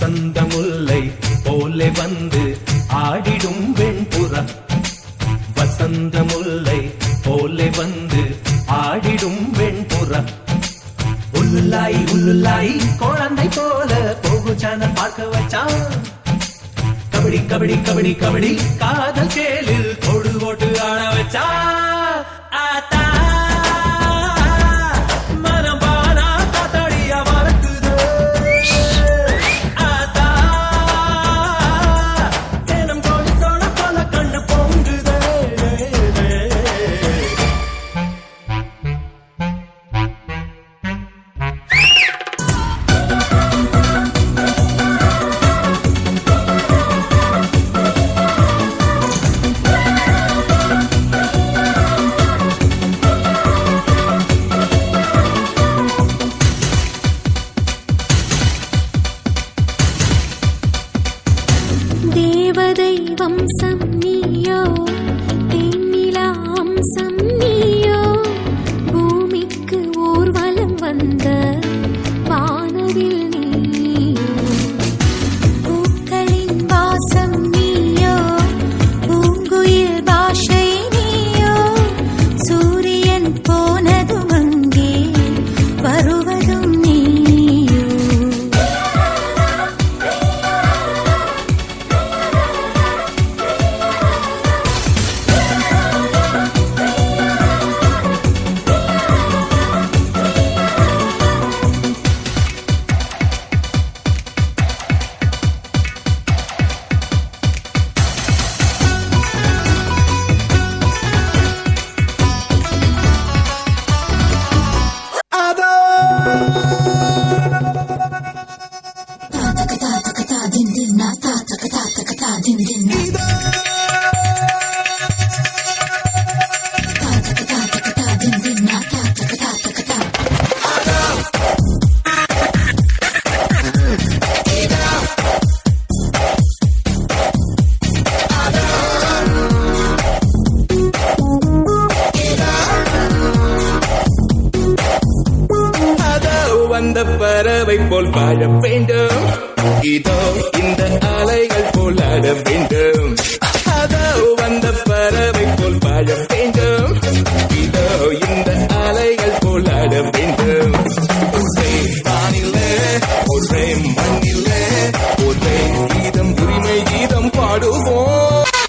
வசந்த முல்லை போலே வந்து ஆடிடும் வெண்புறா. வசந்த முல்லை போலே வந்து ஆடிடும் வெண்புறா. உள்ளுல்லாய் உள்ளுல்லாய் குழந்தை போல போகுச்சான பார்க்க வச்சான். கபடி கபடி கபடி கபடி காதல் கேளில் தொடு போட்டு ஆட வச்சா. ஆத்தா மனம் பானா காத்தாடியா வளர்க்குது. ஆத்தா தினம் கோழி சோழ போல கண்ணு பொங்குது. தேவதை வம்சம் நீயோ, தேனிலா அம்சம் நீயோ, பூமிக்கு ஊர்வலம் வந்த வானவில் நீயோ. பூக்களின் வாசம் நீயோ, பூங்குயில் பாஷை நீயோ, சூரியன் போனதும் அங்கே வருவதும் நீயோ. அந்த பறவை போல் வாழ வேண்டும். இதோ இந்த அலைகள் போல் ஆட வேண்டும். அதோ அந்த பறவை போல் வாழ வேண்டும். இதோ இந்த அலைகள் போல் ஆட வேண்டும்.